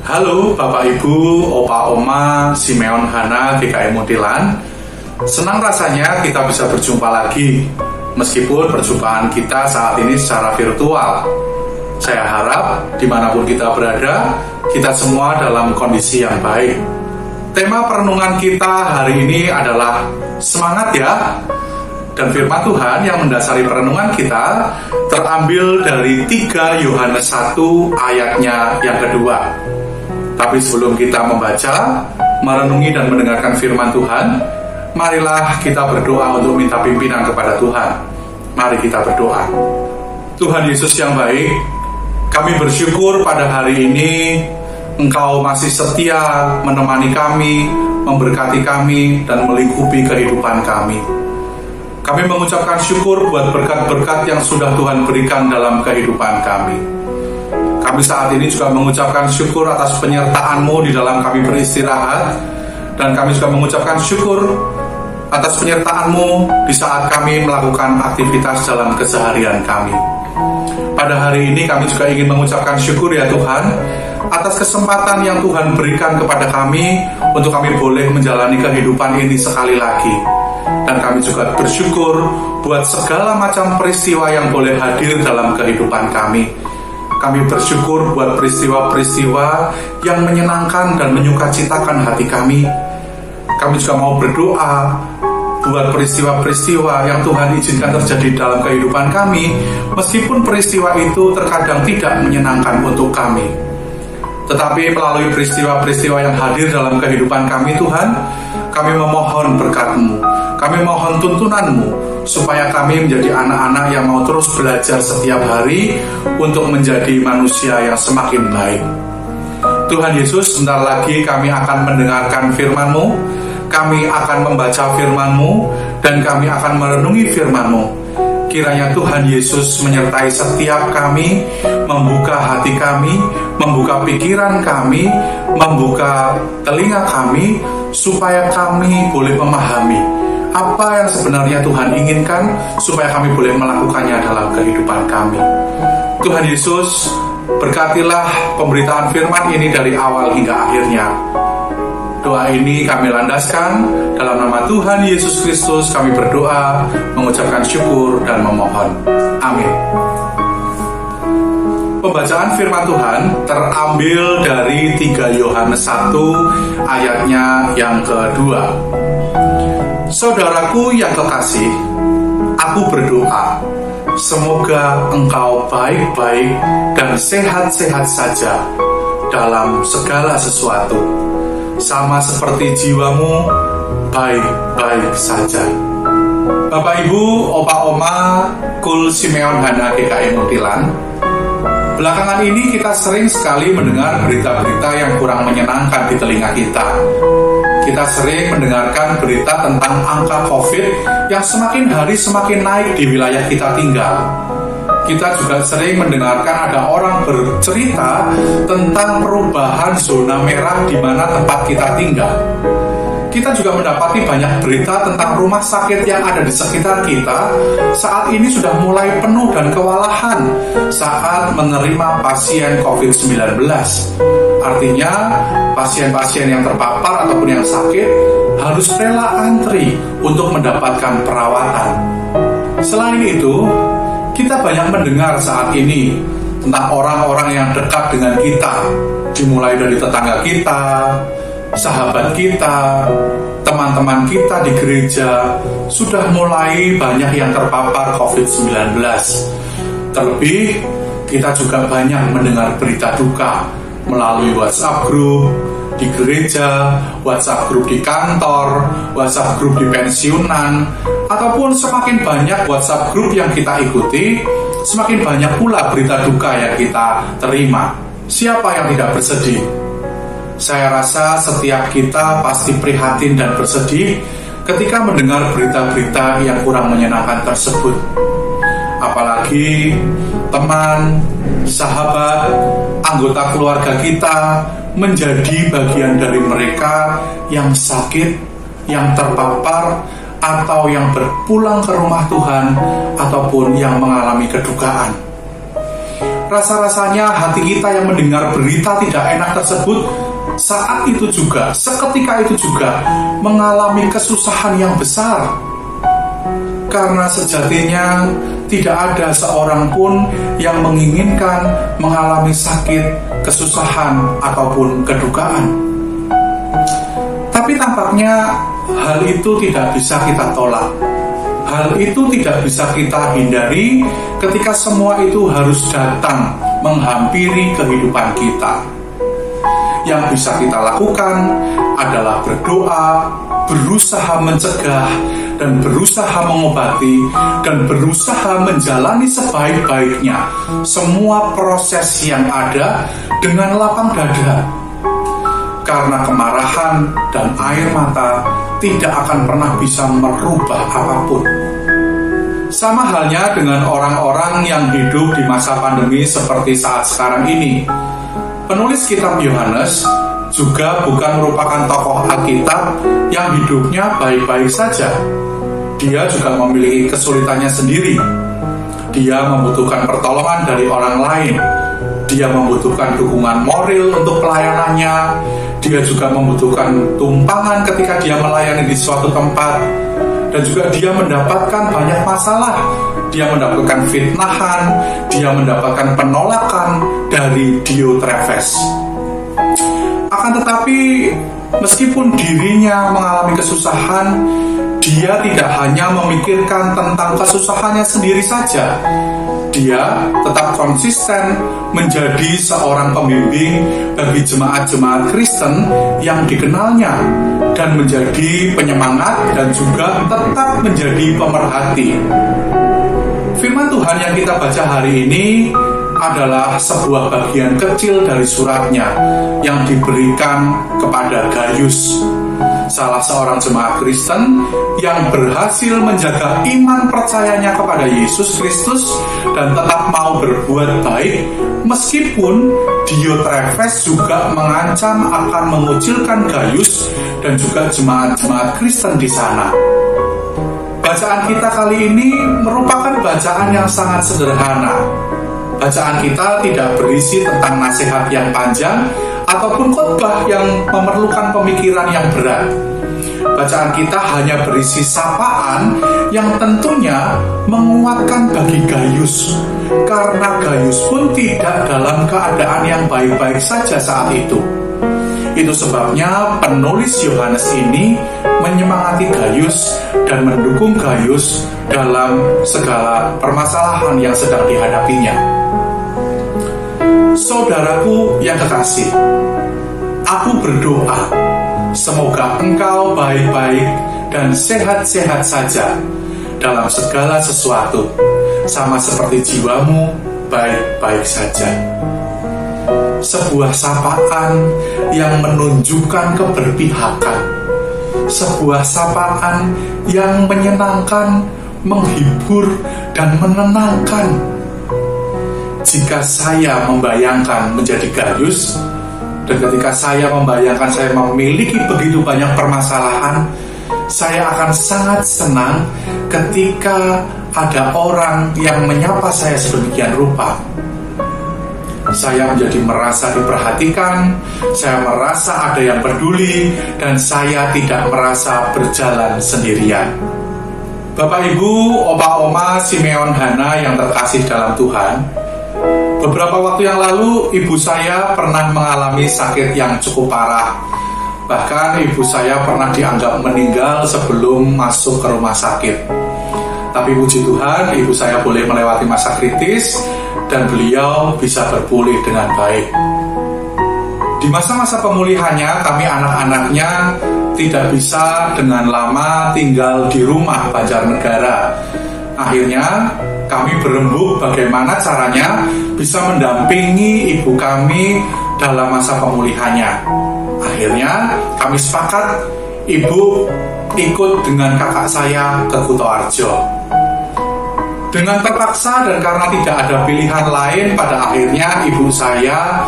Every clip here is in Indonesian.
Halo Bapak Ibu, Opa Oma, Simeon Hana, GKI Muntilan. Senang rasanya kita bisa berjumpa lagi, meskipun perjumpaan kita saat ini secara virtual. Saya harap dimanapun kita berada, kita semua dalam kondisi yang baik. Tema perenungan kita hari ini adalah semangat ya. Dan firman Tuhan yang mendasari perenungan kita terambil dari 3 Yohanes 1 ayatnya yang kedua. Tapi sebelum kita membaca, merenungi dan mendengarkan firman Tuhan, marilah kita berdoa untuk minta pimpinan kepada Tuhan. Mari kita berdoa. Tuhan Yesus yang baik, kami bersyukur pada hari ini Engkau masih setia menemani kami, memberkati kami, dan melingkupi kehidupan kami. Kami mengucapkan syukur buat berkat-berkat yang sudah Tuhan berikan dalam kehidupan kami. Kami saat ini juga mengucapkan syukur atas penyertaan-Mu di dalam kami beristirahat, dan kami juga mengucapkan syukur atas penyertaan-Mu di saat kami melakukan aktivitas dalam keseharian kami. Pada hari ini kami juga ingin mengucapkan syukur ya Tuhan atas kesempatan yang Tuhan berikan kepada kami untuk kami boleh menjalani kehidupan ini sekali lagi. Dan kami juga bersyukur buat segala macam peristiwa yang boleh hadir dalam kehidupan kami. Kami bersyukur buat peristiwa-peristiwa yang menyenangkan dan menyukacitakan hati kami. Kami juga mau berdoa buat peristiwa-peristiwa yang Tuhan izinkan terjadi dalam kehidupan kami, meskipun peristiwa itu terkadang tidak menyenangkan untuk kami. Tetapi melalui peristiwa-peristiwa yang hadir dalam kehidupan kami Tuhan, kami memohon berkat-Mu, kami mohon tuntunan-Mu, supaya kami menjadi anak-anak yang mau terus belajar setiap hari untuk menjadi manusia yang semakin baik. Tuhan Yesus, sebentar lagi kami akan mendengarkan firman-Mu, kami akan membaca firman-Mu, dan kami akan merenungi firman-Mu. Kiranya Tuhan Yesus menyertai setiap kami, membuka hati kami, membuka pikiran kami, membuka telinga kami, supaya kami boleh memahami apa yang sebenarnya Tuhan inginkan, supaya kami boleh melakukannya dalam kehidupan kami. Tuhan Yesus, berkatilah pemberitaan firman ini dari awal hingga akhirnya. Doa ini kami landaskan dalam nama Tuhan Yesus Kristus. Kami berdoa, mengucapkan syukur dan memohon. Amin. Pembacaan firman Tuhan terambil dari 3 Yohanes 1 ayatnya yang kedua. Saudaraku yang kekasih, aku berdoa, semoga engkau baik-baik dan sehat-sehat saja dalam segala sesuatu, sama seperti jiwamu baik-baik saja. Bapak Ibu, Opa Oma, Kul Simeon Hana GKI Muntilan, belakangan ini kita sering sekali mendengar berita-berita yang kurang menyenangkan di telinga kita. Kita sering mendengarkan berita tentang angka COVID yang semakin hari semakin naik di wilayah kita tinggal. Kita juga sering mendengarkan ada orang bercerita tentang perubahan zona merah di mana tempat kita tinggal. Kita juga mendapati banyak berita tentang rumah sakit yang ada di sekitar kita saat ini sudah mulai penuh dan kewalahan saat menerima pasien COVID-19. Artinya, pasien-pasien yang terpapar ataupun yang sakit harus rela antri untuk mendapatkan perawatan. Selain itu, kita banyak mendengar saat ini tentang orang-orang yang dekat dengan kita, dimulai dari tetangga kita, sahabat kita, teman-teman kita di gereja, sudah mulai banyak yang terpapar COVID-19. Terlebih, kita juga banyak mendengar berita duka melalui WhatsApp group di gereja, WhatsApp group di kantor, WhatsApp group di pensiunan, ataupun semakin banyak WhatsApp group yang kita ikuti, semakin banyak pula berita duka yang kita terima. Siapa yang tidak bersedih? Saya rasa setiap kita pasti prihatin dan bersedih ketika mendengar berita-berita yang kurang menyenangkan tersebut. Apalagi teman, sahabat, anggota keluarga kita menjadi bagian dari mereka yang sakit, yang terpapar, atau yang berpulang ke rumah Tuhan, ataupun yang mengalami kedukaan. rasa-rasanya hati kita yang mendengar berita tidak enak tersebut saat itu juga, seketika itu juga mengalami kesusahan yang besar. Karena sejatinya tidak ada seorang pun yang menginginkan mengalami sakit, kesusahan, ataupun kedukaan. Tapi tampaknya hal itu tidak bisa kita tolak. Hal itu tidak bisa kita hindari ketika semua itu harus datang menghampiri kehidupan kita. Yang bisa kita lakukan adalah berdoa, berusaha mencegah, dan berusaha mengobati, dan berusaha menjalani sebaik-baiknya semua proses yang ada dengan lapang dada. Karena kemarahan dan air mata tidak akan pernah bisa merubah apapun. Sama halnya dengan orang-orang yang hidup di masa pandemi seperti saat sekarang ini. Penulis kitab Yohanes juga bukan merupakan tokoh Alkitab yang hidupnya baik-baik saja. Dia juga memiliki kesulitannya sendiri. Dia membutuhkan pertolongan dari orang lain. Dia membutuhkan dukungan moral untuk pelayanannya. Dia juga membutuhkan tumpangan ketika dia melayani di suatu tempat. Dan juga dia mendapatkan banyak masalah. Dia mendapatkan fitnahan. Dia mendapatkan penolakan dari Diotrefes. Akan tetapi, meskipun dirinya mengalami kesusahan, dia tidak hanya memikirkan tentang kesusahannya sendiri saja. Dia tetap konsisten menjadi seorang pembimbing bagi jemaat-jemaat Kristen yang dikenalnya dan menjadi penyemangat dan juga tetap menjadi pemerhati. Firman Tuhan yang kita baca hari ini adalah sebuah bagian kecil dari suratnya yang diberikan kepada Gaius, salah seorang jemaat Kristen yang berhasil menjaga iman percayanya kepada Yesus Kristus dan tetap mau berbuat baik meskipun Diotrefes juga mengancam akan mengucilkan Gaius dan juga jemaat-jemaat Kristen di sana. Bacaan kita kali ini merupakan bacaan yang sangat sederhana. Bacaan kita tidak berisi tentang nasihat yang panjang ataupun khotbah yang memerlukan pemikiran yang berat. Bacaan kita hanya berisi sapaan yang tentunya menguatkan bagi Gaius, karena Gaius pun tidak dalam keadaan yang baik-baik saja saat itu. Itu sebabnya penulis Yohanes ini menyemangati Gaius dan mendukung Gaius dalam segala permasalahan yang sedang dihadapinya. Saudaraku yang kekasih, aku berdoa semoga engkau baik-baik dan sehat-sehat saja dalam segala sesuatu, sama seperti jiwamu baik-baik saja. Sebuah sapaan yang menunjukkan keberpihakan, sebuah sapaan yang menyenangkan, menghibur, dan menenangkan. Jika saya membayangkan menjadi Gaius, dan ketika saya membayangkan saya memiliki begitu banyak permasalahan, saya akan sangat senang ketika ada orang yang menyapa saya sedemikian rupa. Saya menjadi merasa diperhatikan, saya merasa ada yang peduli, dan saya tidak merasa berjalan sendirian. Bapak, Ibu, Opa, Oma, Simeon, Hana yang terkasih dalam Tuhan, beberapa waktu yang lalu ibu saya pernah mengalami sakit yang cukup parah. Bahkan ibu saya pernah dianggap meninggal sebelum masuk ke rumah sakit. Tapi puji Tuhan, ibu saya boleh melewati masa kritis dan beliau bisa berpulih dengan baik. Di masa-masa pemulihannya, kami anak-anaknya tidak bisa dengan lama tinggal di rumah Banjarnegara. Akhirnya kami berembuk bagaimana caranya bisa mendampingi ibu kami dalam masa pemulihannya. Akhirnya kami sepakat ibu ikut dengan kakak saya ke Kutoarjo. Dengan terpaksa dan karena tidak ada pilihan lain, pada akhirnya ibu saya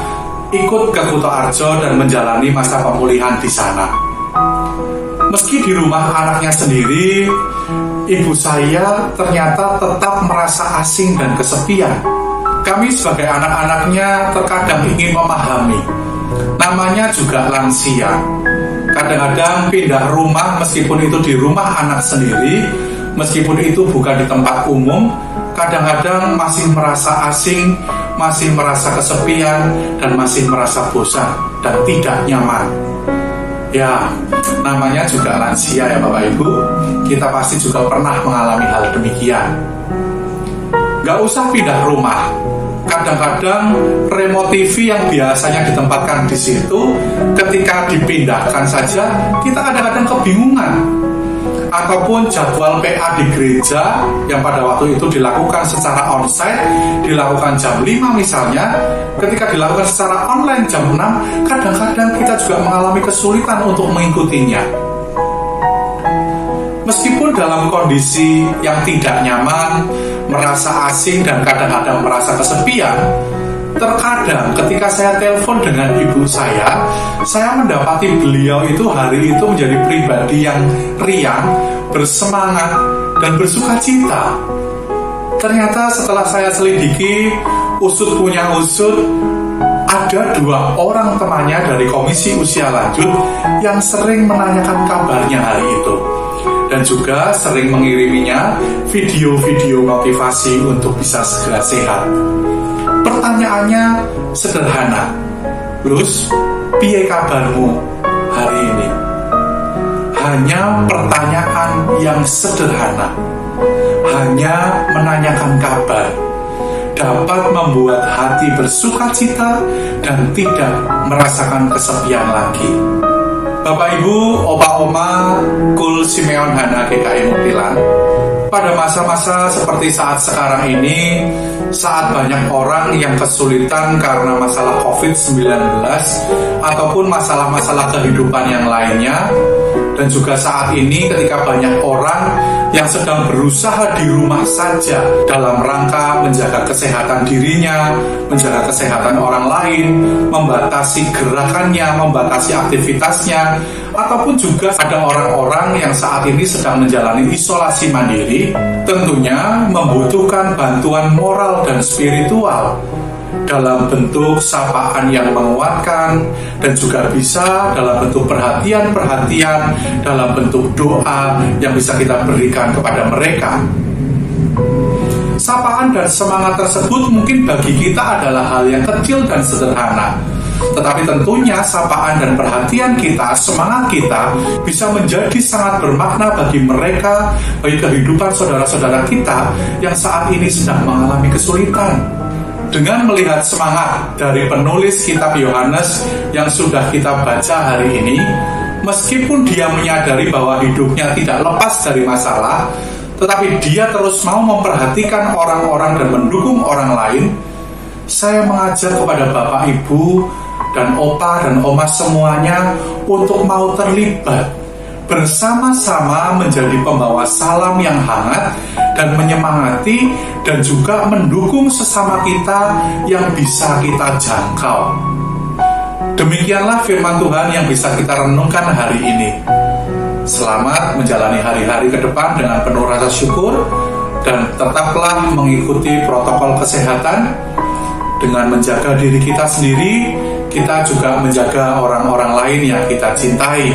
ikut ke Kutoarjo dan menjalani masa pemulihan di sana. Meski di rumah anaknya sendiri, ibu saya ternyata tetap merasa asing dan kesepian. Kami sebagai anak-anaknya terkadang ingin memahami. Namanya juga lansia. Kadang-kadang pindah rumah meskipun itu di rumah anak sendiri, meskipun itu bukan di tempat umum, kadang-kadang masih merasa asing, masih merasa kesepian, dan masih merasa bosan dan tidak nyaman. Ya, namanya juga lansia ya Bapak Ibu. Kita pasti juga pernah mengalami hal demikian. Gak usah pindah rumah. Kadang-kadang remote TV yang biasanya ditempatkan di situ, ketika dipindahkan saja, kita kadang-kadang kebingungan. Ataupun jadwal PA di gereja yang pada waktu itu dilakukan secara onsite, dilakukan jam 5 misalnya, ketika dilakukan secara online jam 6, kadang-kadang kita juga mengalami kesulitan untuk mengikutinya. Meskipun dalam kondisi yang tidak nyaman, merasa asing dan kadang-kadang merasa kesepian, terkadang ketika saya telepon dengan ibu saya mendapati beliau itu hari itu menjadi pribadi yang riang, bersemangat, dan bersuka cita. Ternyata setelah saya selidiki, usut punya usut, ada 2 orang temannya dari Komisi Usia Lanjut yang sering menanyakan kabarnya hari itu, dan juga sering mengiriminya video-video motivasi untuk bisa segera sehat. Pertanyaannya sederhana, Lus, piye kabarmu hari ini? Hanya pertanyaan yang sederhana, hanya menanyakan kabar, dapat membuat hati bersuka cita dan tidak merasakan kesepian lagi. Bapak Ibu, Opa Oma, Kul Simeon Hana GKI Muktilan, pada masa-masa seperti saat sekarang ini, saat banyak orang yang kesulitan karena masalah COVID-19 ataupun masalah-masalah kehidupan yang lainnya, dan juga saat ini ketika banyak orang yang sedang berusaha di rumah saja dalam rangka menjaga kesehatan dirinya, menjaga kesehatan orang lain, membatasi gerakannya, membatasi aktivitasnya, ataupun juga ada orang-orang yang saat ini sedang menjalani isolasi mandiri, tentunya membutuhkan bantuan moral dan spiritual dalam bentuk sapaan yang menguatkan, dan juga bisa dalam bentuk perhatian-perhatian, dalam bentuk doa yang bisa kita berikan kepada mereka. Sapaan dan semangat tersebut mungkin bagi kita adalah hal yang kecil dan sederhana, tetapi tentunya sapaan dan perhatian kita, semangat kita bisa menjadi sangat bermakna bagi mereka, bagi kehidupan saudara-saudara kita yang saat ini sedang mengalami kesulitan. Dengan melihat semangat dari penulis kitab Yohanes yang sudah kita baca hari ini, meskipun dia menyadari bahwa hidupnya tidak lepas dari masalah, tetapi dia terus mau memperhatikan orang-orang dan mendukung orang lain, saya mengajak kepada Bapak Ibu dan Opa dan Oma semuanya untuk mau terlibat bersama-sama menjadi pembawa salam yang hangat dan menyemangati dan juga mendukung sesama kita yang bisa kita jangkau. Demikianlah firman Tuhan yang bisa kita renungkan hari ini. Selamat menjalani hari-hari ke depan dengan penuh rasa syukur, dan tetaplah mengikuti protokol kesehatan. Dengan menjaga diri kita sendiri, kita juga menjaga orang-orang lain yang kita cintai.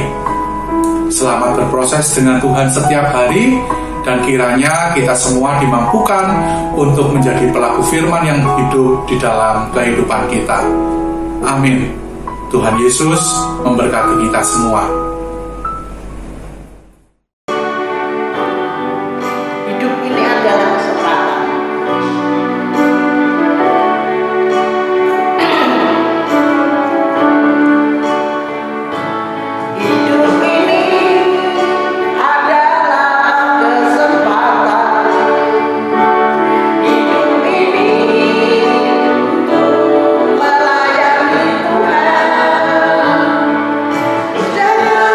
Selamat berproses dengan Tuhan setiap hari, dan kiranya kita semua dimampukan untuk menjadi pelaku firman yang hidup di dalam kehidupan kita. Amin. Tuhan Yesus memberkati kita semua. Hidup ini adalah kesempatan. Hidup ini adalah kesempatan. Hidup ini untuk melayani Tuhan. Jangan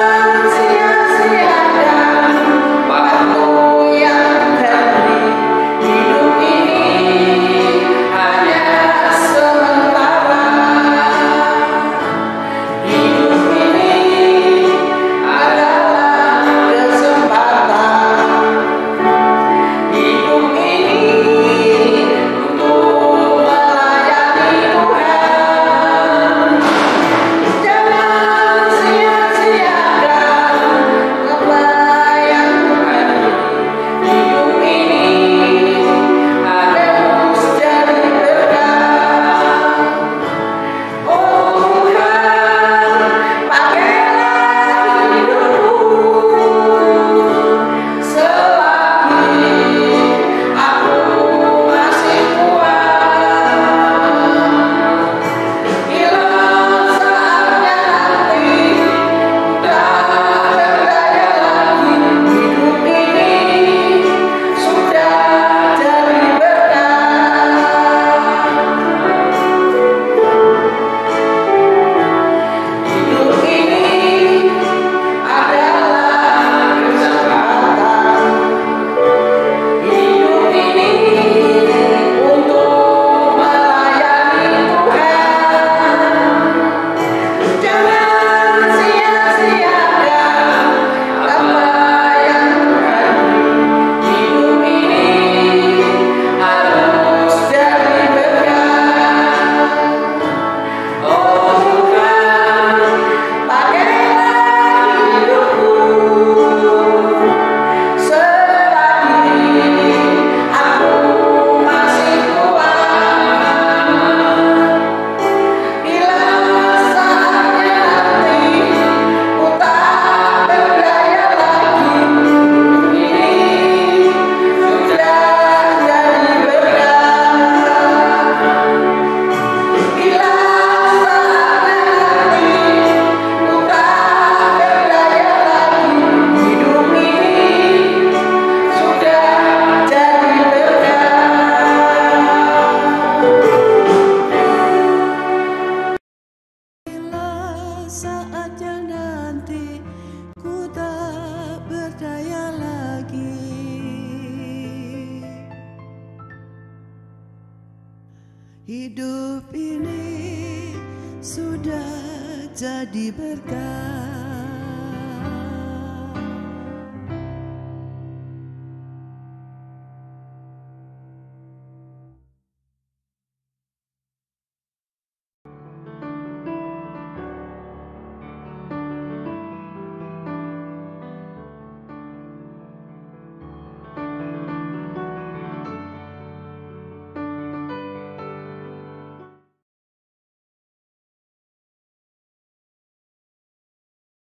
Hidup ini sudah jadi berkah.